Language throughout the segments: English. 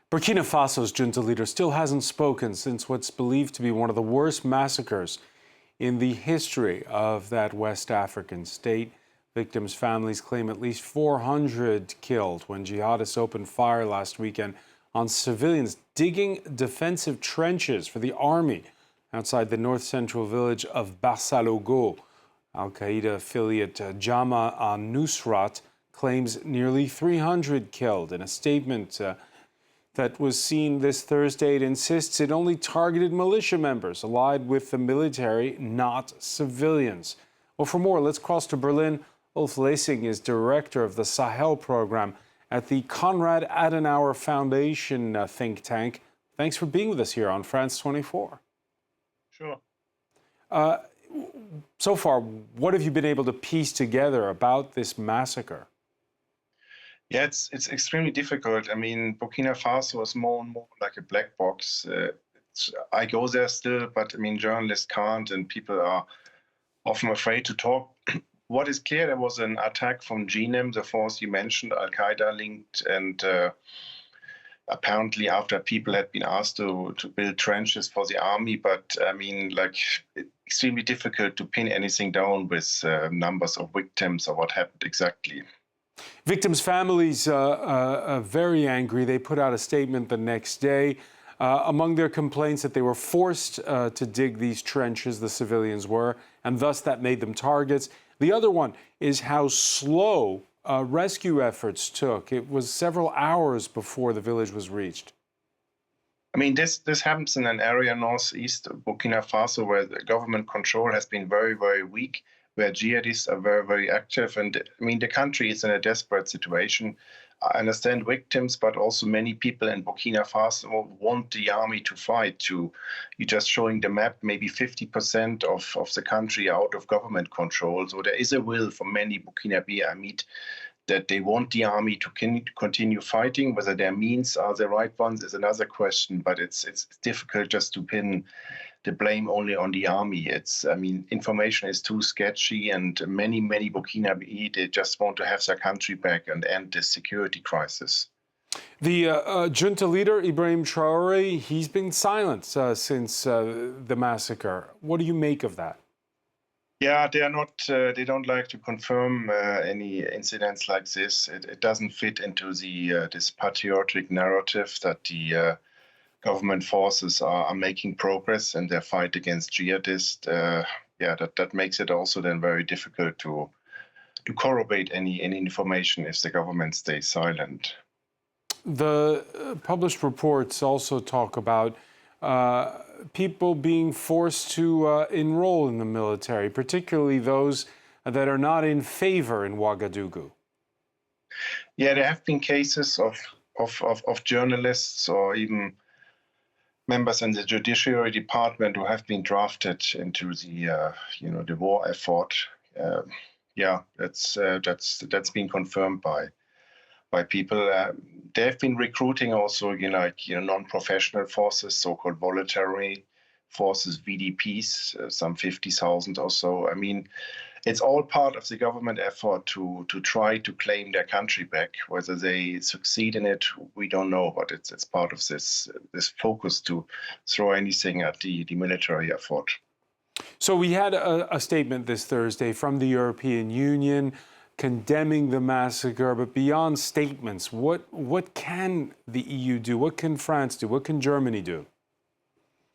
Burkina Faso's junta leader still hasn't spoken since what's believed to be one of the worst massacres in the history of that West African state. Victims' families claim at least 400 killed when jihadists opened fire last weekend on civilians digging defensive trenches for the army outside the north-central village of Barsalogho. Al-Qaeda affiliate Jama al-Nusrat claims nearly 300 killed. In a statement that was seen this Thursday, it insists it only targeted militia members allied with the military, not civilians. Well, for more, let's cross to Berlin. Ulf Laessing is director of the Sahel Programme at the Konrad Adenauer Foundation think tank. Thanks for being with us here on France 24. Sure. So far, what have you been able to piece together about this massacre? Yeah, it's extremely difficult. I mean, Burkina Faso is more and more like a black box. I go there still, but I mean, journalists can't, and people are often afraid to talk. What is clear, there was an attack from JNIM, the force you mentioned, Al-Qaeda linked, and apparently after people had been asked to build trenches for the army, but I mean, like, extremely difficult to pin anything down with numbers of victims or what happened exactly. Victims' families are very angry. They put out a statement the next day. Among their complaints that they were forced to dig these trenches, the civilians were, and thus that made them targets. The other one is how slow rescue efforts took. It was several hours before the village was reached. I mean, this happens in an area northeast of Burkina Faso where the government control has been very, very weak, where jihadists are very, very active. And I mean, the country is in a desperate situation. I understand victims, but also many people in Burkina Faso want the army to fight. You're just showing the map, maybe 50% of the country out of government control. So there is a will for many Burkinabe I meet that they want the army to continue fighting. Whether their means are the right ones is another question, but it's difficult just to pin the blame only on the army. I mean, information is too sketchy, and many Burkinabe, they just want to have their country back and end this security crisis. The junta leader, Ibrahim Traoré, he's been silent since the massacre. What do you make of that? Yeah, they are not. They don't like to confirm any incidents like this. It doesn't fit into the this patriotic narrative that the government forces are making progress in their fight against jihadists. Yeah, that makes it also then very difficult to corroborate any information if the government stays silent. The published reports also talk about people being forced to enroll in the military, particularly those that are not in favor in Ouagadougou. Yeah, there have been cases of journalists or even members in the judiciary department who have been drafted into the the war effort. Yeah, that's been confirmed by people. They have been recruiting also, non-professional forces, so-called voluntary forces, VDPs, some 50,000 or so. I mean, it's all part of the government effort to try to claim their country back. Whether they succeed in it, we don't know, but it's part of this focus to throw anything at the military effort. So we had a statement this Thursday from the European Union condemning the massacre, but beyond statements, what can the EU do? What can France do? What can Germany do?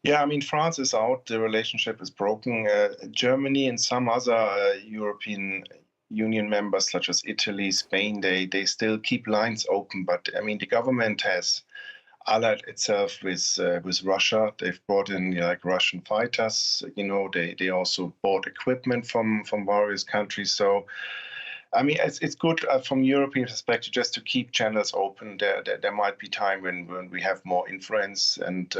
Yeah, I mean, France is out. The relationship is broken. Germany and some other European Union members, such as Italy, Spain, they still keep lines open. But I mean, the government has allied itself with Russia. They've brought in Russian fighters. They also bought equipment from various countries. So, I mean, it's good from European perspective just to keep channels open. There might be time when we have more influence, and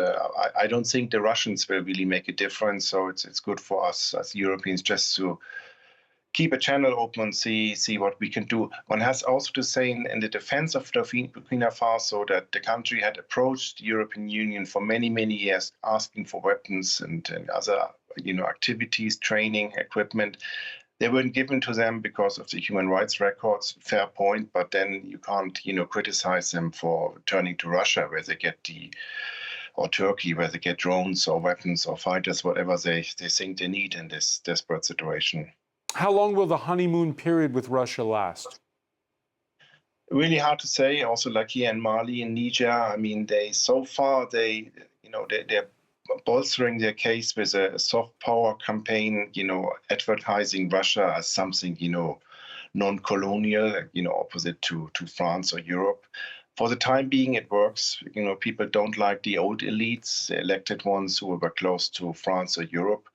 I don't think the Russians will really make a difference. So it's good for us as Europeans just to keep a channel open, see what we can do. One has also to say in the defense of Burkina Faso that the country had approached the European Union for many years, asking for weapons and other activities, training, equipment. they weren't given to them because of the human rights records. Fair point, but then you can't, criticize them for turning to Russia, where they get or Turkey, where they get drones or weapons or fighters, whatever they think they need in this desperate situation. How long will the honeymoon period with Russia last? Really hard to say. Also, like here in Mali and Niger, I mean, they're bolstering their case with a soft power campaign, advertising Russia as something, non-colonial, opposite to France or Europe. For the time being, it works. People don't like the old elites, the elected ones who were close to France or Europe.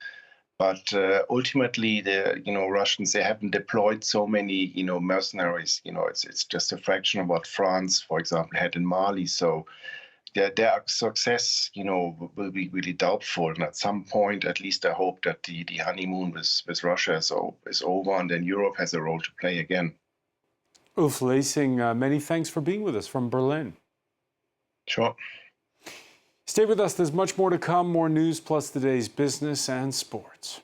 But ultimately, the Russians, they haven't deployed so many mercenaries. It's just a fraction of what France, for example, had in Mali. So their success will be really doubtful. And at some point, at least I hope that the honeymoon with Russia is over, and then Europe has a role to play again. Ulf Laessing, many thanks for being with us from Berlin. Sure. Stay with us. There's much more to come, more news plus today's business and sports.